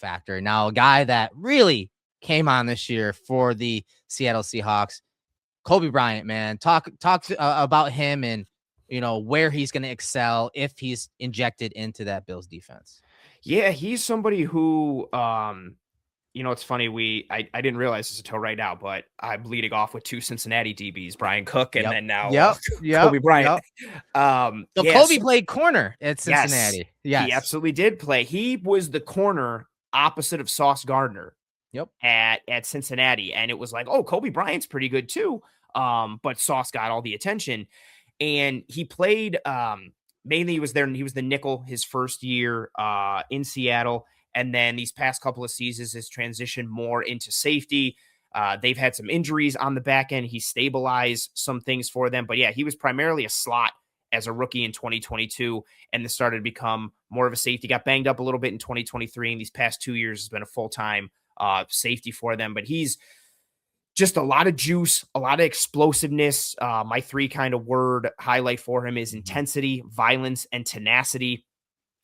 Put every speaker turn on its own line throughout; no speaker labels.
factor. Now, a guy that really came on this year for the Seattle Seahawks, Coby Bryant, man, talk about him and, where he's going to excel if he's injected into that Bills defense.
Yeah, he's somebody who, it's funny. I didn't realize this until right now, but I'm leading off with two Cincinnati DBs, Brian Cook, and
Yep.
then now
Yep. Yep.
Coby Bryant.
Yep. So
Yeah,
Coby played corner at
yes,
Cincinnati.
he
Yes.
absolutely did play. He was the corner opposite of Sauce Gardner
Yep.
at Cincinnati, and it was like, oh, Coby Bryant's pretty good too. But Sauce got all the attention, and he played. Mainly, he was there, and he was the nickel his first year in Seattle. And then these past couple of seasons has transitioned more into safety. They've had some injuries on the back end. He stabilized some things for them. But yeah, he was primarily a slot as a rookie in 2022 and then started to become more of a safety. Got banged up a little bit in 2023. And these past 2 years has been a full-time safety for them. But he's just a lot of juice, a lot of explosiveness. My three kind of word highlight for him is intensity, violence, and tenacity.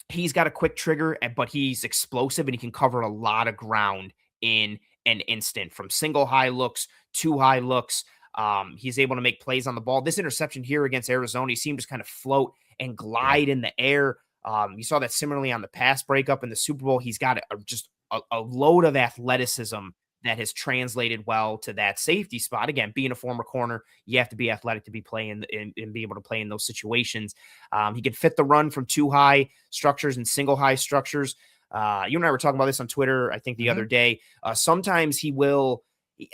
He's got a quick trigger, but he's explosive and he can cover a lot of ground in an instant from single high looks, two high looks. He's able to make plays on the ball. This interception here against Arizona, he seemed to kind of float and glide in the air. You saw that similarly on the pass breakup in the Super Bowl. He's got just a load of athleticism that has translated well to that safety spot. Again, being a former corner, you have to be athletic to be playing and be able to play in those situations. He can fit the run from two high structures and single high structures. You and I were talking about this on Twitter, I think the other day. Sometimes he will,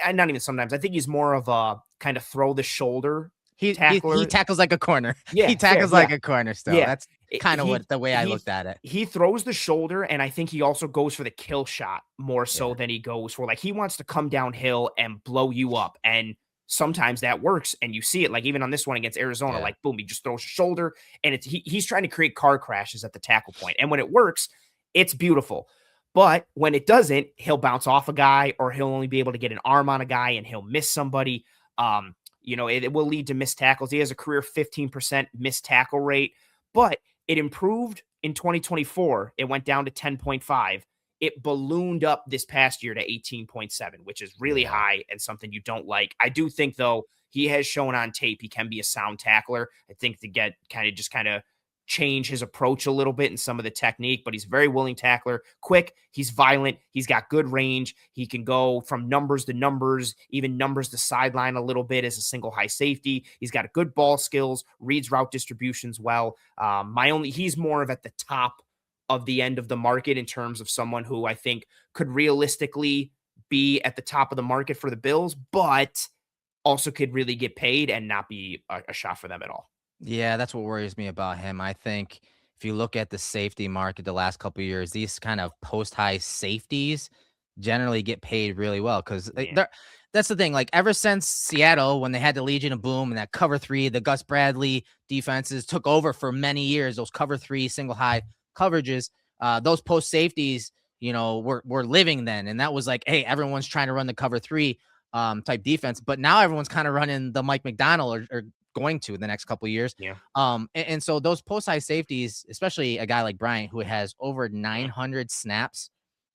not even sometimes, I think he's more of a kind of throw the shoulder tackler.
He tackles like a corner.
Yeah,
he tackles like a corner still.
Yeah.
That's kind of the way I looked at it.
He throws the shoulder, and I think he also goes for the kill shot more so than he goes for, like, he wants to come downhill and blow you up. And sometimes that works, and you see it, like even on this one against Arizona, like boom, he just throws a shoulder, and he's trying to create car crashes at the tackle point. And when it works, it's beautiful. But when it doesn't, he'll bounce off a guy, or he'll only be able to get an arm on a guy, and he'll miss somebody. It will lead to missed tackles. He has a career 15% missed tackle rate, but it improved in 2024. It went down to 10.5. It ballooned up this past year to 18.7, which is really high and something you don't like. I do think, though, he has shown on tape he can be a sound tackler. I think to get kind of change his approach a little bit in some of the technique, but he's a very willing tackler, quick, he's violent, he's got good range, he can go from numbers to numbers, even numbers to sideline a little bit as a single high safety. He's got a good ball skills, reads route distributions well. He's more of at the top of the end of the market in terms of someone who I think could realistically be at the top of the market for the Bills, but also could really get paid and not be a shot for them at all.
Yeah, that's what worries me about him. I think if you look at the safety market the last couple of years, these kind of post-high safeties generally get paid really well because that's the thing. Like ever since Seattle, when they had the Legion of Boom and that cover three, the Gus Bradley defenses took over for many years, those cover three single high coverages, those post safeties, were living then. And that was like, hey, everyone's trying to run the cover three type defense, but now everyone's kind of running the Mike McDonald or going to the next couple of years. And so those post high safeties, especially a guy like Bryant, who has over 900 snaps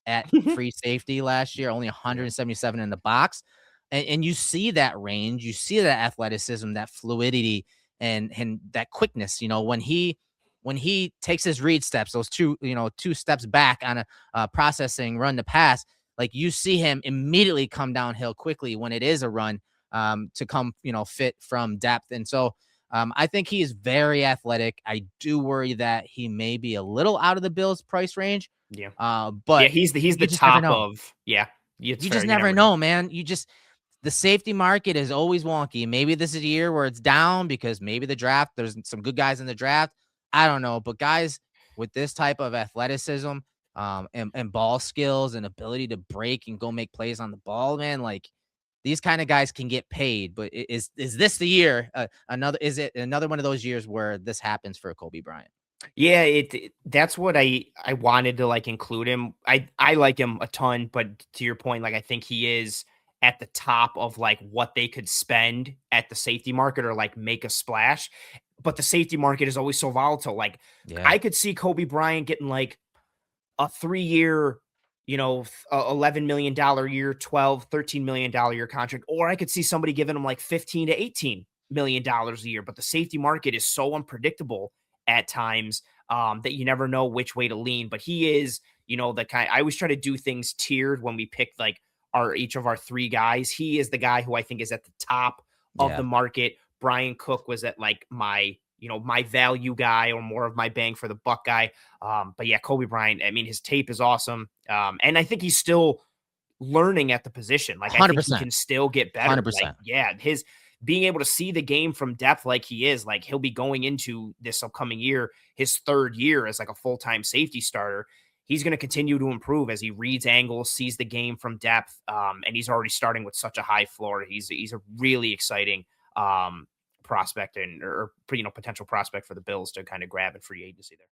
at free safety last year, only 177 in the box. And you see that range, you see that athleticism, that fluidity, and that quickness, when he takes his read steps, those two steps back on a processing run to pass, like you see him immediately come downhill quickly when it is a run. To come, fit from depth. And so I think he is very athletic. I do worry that he may be a little out of the Bills price range. But
he's the top of,
you just never know, man. The safety market is always wonky. Maybe this is a year where it's down because maybe the draft, there's some good guys in the draft. I don't know. But guys with this type of athleticism and ball skills and ability to break and go make plays on the ball, man, like, these kind of guys can get paid, but is this the year? Is it another one of those years where this happens for Coby Bryant?
Yeah, that's what I wanted to include him. I like him a ton, but to your point, I think he is at the top of what they could spend at the safety market or make a splash. But the safety market is always so volatile. I could see Coby Bryant getting a 3-year $11 million year, 12, $13 million year contract, or I could see somebody giving him like 15 to $18 million a year. But the safety market is so unpredictable at times that you never know which way to lean. But he is, the kind. I always try to do things tiered when we pick like each of our three guys. He is the guy who I think is at the top of the
Yeah.
market. Brian Cook was at like my value guy or more of my bang for the buck guy. But yeah, Coby Bryant, I mean, his tape is awesome. And I think he's still learning at the position. Like, I think he
100%.
can still get better. Like,
100%.
yeah, his being able to see the game from depth like he is, like, he'll be going into this upcoming year, his third year as like a full time safety starter. He's going to continue to improve as he reads angles, sees the game from depth, and he's already starting with such a high floor. He's a really exciting prospect and or potential prospect for the Bills to kind of grab in free agency there.